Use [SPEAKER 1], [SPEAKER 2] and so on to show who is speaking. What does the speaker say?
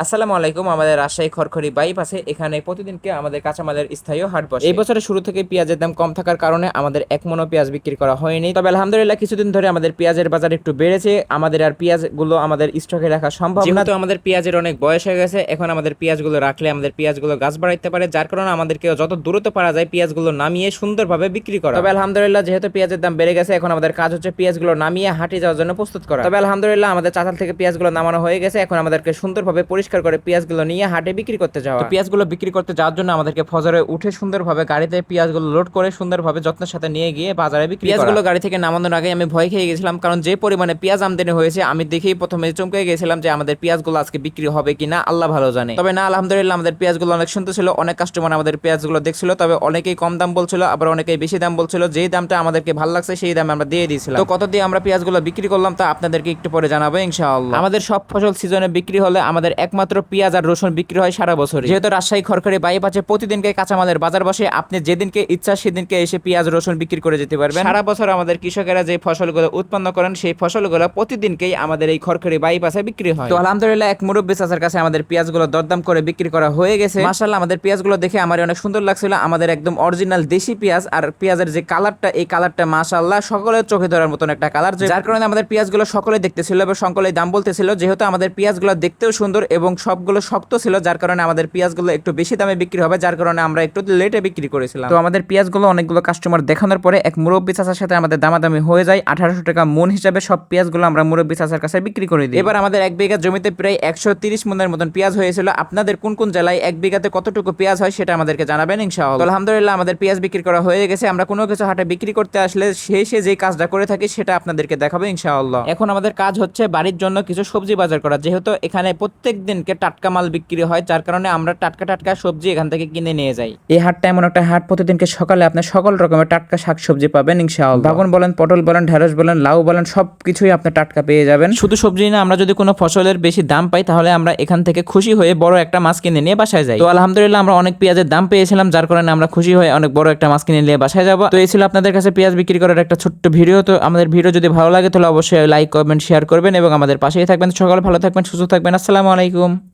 [SPEAKER 1] আসসালামু আলাইকুম। আমাদের রাজশাহী খড়খড়ি বাইপাসে এখানে প্রতিদিনকে আমাদের কাঁচামালের স্থায়ী হাট বসে। এই বছরের শুরু থেকে পেঁয়াজের দাম কম থাকার কারণে আমাদের এক মনও পেঁয়াজ বিক্রি করা হয়নি। তবে আলহামদুলিল্লাহ কিছুদিন ধরে আমাদের পেঁয়াজের বাজার একটু বেড়েছে। আমাদের আর পেঁয়াজগুলো আমাদের স্টকে রাখা সম্ভব না, যেহেতু আমাদের পেঁয়াজের অনেক বয়স হয়ে গেছে। এখন আমাদের পেঁয়াজগুলো রাখলে আমাদের পেঁয়াজগুলো গাছ বাড়াইতে পারে, যার কারণে আমাদেরকে যত দ্রুত পারা যায় পেঁয়াজগুলো নামিয়ে সুন্দরভাবে বিক্রি করা। তবে আলহামদুলিল্লাহ যেহেতু পেঁয়াজের দাম বেড়ে গেছে, এখন আমাদের কাজ হচ্ছে পেঁয়াজগুলো নামিয়ে হাটে যাওয়ার জন্য প্রস্তুত করা। তবে আলহামদুলিল্লাহ আমাদের চাতাল থেকে পেঁয়াজগুলো নামানো হয়ে গেছে। এখন আমাদেরকে সুন্দরভাবে পরিষ্কার করে পেঁয়াজগুলো নিয়ে হাটে বিক্রি করতে যাওয়া। পেঁয়াজগুলো বিক্রি করতে যাওয়ার জন্য আমাদেরকে ফজরে উঠে সুন্দরভাবে গাড়িতে পেঁয়াজগুলো লোড করে সুন্দরভাবে যত্নের সাথে নিয়ে গিয়ে বাজারে বিক্রি করা। পেঁয়াজগুলো গাড়ি থেকে নামানোর আগে আমি ভয় খেয়ে গেছিলাম, কারণ যে পরিমাণে পেঁয়াজ আমদানি হয়েছে আমি দেখেই প্রথমে চমকে গেছিলাম যে আমাদের পেঁয়াজগুলো আজকে বিক্রি হবে কিনা আল্লাহ ভালো জানে। তবে না, আলহামদুলিল্লাহ আমাদের পেঁয়াজগুলো অনেক সুন্দর ছিল। অনেক কাস্টমার আমাদের পেঁয়াজগুলো দেখছিল, তবে অনেকেই কম দাম বলছিল, আবার অনেকেই বেশি দাম বলছিল। যেই দামটা আমাদেরকে ভালো লাগছে সেই দামে আমরা দিয়ে দিয়েছিলাম। তো কত দিয়ে আমরা পেঁয়াজগুলো বিক্রি করলাম তা আপনাদেরকে একটু পরে জানাবো ইনশাআল্লাহ। আমাদের সব ফসল সিজনে বিক্রি হলে আমাদের একমাত্র পেঁয়াজ আর রসুন বিক্রি হয় সারা বছর। যেহেতু রাজশাহী খড়খড়ি বাইপাসে প্রতিদিনকে কাঁচামালের বাজার বসে, আপনি যেদিনকে ইচ্ছা সেদিনকে এসে পেঁয়াজ রসুন বিক্রি করে যেতে পারবেন। সারা বছর আমাদের কৃষকেরা যে ফসলগুলো উৎপন্ন করেন সেই ফসলগুলো প্রতিদিনকেই আমাদের এই খড়খড়ি বাইপাসে বিক্রি হয়। তো আলহামদুলিল্লাহ এক মুরব্বি চাচার কাছে আমাদের পেঁয়াজগুলো দরদাম করে বিক্রি করা হয়ে গেছে। মাশাআল্লাহ আমাদের পেঁয়াজগুলো দেখে আমার অনেক সুন্দর লাগছিল। আমাদের একদম অরিজিনাল দেশি পেঁয়াজ, আর পেঁয়াজের যে কালারটা এই কালারটা মাশাআল্লাহ সকলের চোখে ধরার মতন একটা কালার, যার কারণে আমাদের পেঁয়াজগুলো সকলে দেখতেছিল এবং সকলেই দাম বলতেছিল। যেহেতু আমাদের পেঁয়াজগুলো দেখতেও সুন্দর এবং সবগুলো শক্ত ছিল, যার কারণে আমাদের পেঁয়াজগুলো একটু বেশি দামে বিক্রি হবে, যার কারণে আমরা একটু লেটে বিক্রি করেছিলাম। তো আমাদের পেঁয়াজগুলো অনেকগুলো কাস্টমার দেখানোর পরে এক মুরব্বি চাচার সাথে আমাদের দামাদামি হয়ে যায়। 1800 টাকা মন হিসাবে সব পেঁয়াজগুলো আমরা মুরব্বি চাচার কাছে বিক্রি করে দিই। এবার আমাদের এক বিঘা জমিতে প্রায় 130 মনের মতন পেঁয়াজ হয়েছিল। আপনাদের কোন কোন জেলায় এক বিঘাতে কতটুকু পেঁয়াজ হয় সেটা আমাদেরকে জানাবেন ইনশাআল্লাহ। আলহামদুলিল্লাহ আমাদের পেঁয়াজ বিক্রি করা হয়ে গেছে। আমরা কোনো কিছু হাটে বিক্রি করতে আসলে শেষে যে কাজটা করে থাকি সেটা আপনাদেরকে দেখাবো ইনশাআল্লাহ। এখন আমাদের কাজ হচ্ছে বাড়ির জন্য কিছু সবজি বাজার করা। যেহেতু এখানে প্রত্যেক দিনকে টাটকা মাল বিক্রি হয়, যার কারণে আমরা টাটকা টাটকা সবজি এখান থেকে কিনে নিয়ে যাই। এই হাটটা এমন একটা হাট, প্রতিদিনকে সকালে আপনি সকল রকমের টাটকা শাকসবজি পাবেন ইনশাআল্লাহ। বাগুন বলেন, পটল বলেন, ঢেঁড়স বলেন, লাউ বলেন, সবকিছুই আপনি টাটকা পেয়ে যাবেন। শুধু সবজি না, আমরা যদি কোনো ফসলের বেশি দাম পাই তাহলে আমরা এখান থেকে খুশি হয়ে বড় একটা মাছ কিনে নিয়ে বাসায় যাই। তো আলহামদুলিল্লাহ আমরা অনেক পেঁয়াজের দাম পেয়েছিলাম, যার কারণে আমরা খুশি হয়ে অনেক বড় একটা মাছ কিনে নিয়ে বাসায় যাবো। তো এই ছিল আপনাদের কাছে পেঁয়াজ বিক্রি করার একটা ছোট্ট ভিডিও। তো আমাদের ভিডিও যদি ভালো লাগে তাহলে অবশ্যই লাইক, কমেন্ট, শেয়ার করবেন এবং আমাদের পাশেই থাকবেন। সকালে ভালো থাকবেন, সুস্থ থাকবেন। আসসালামু আলাইকুম।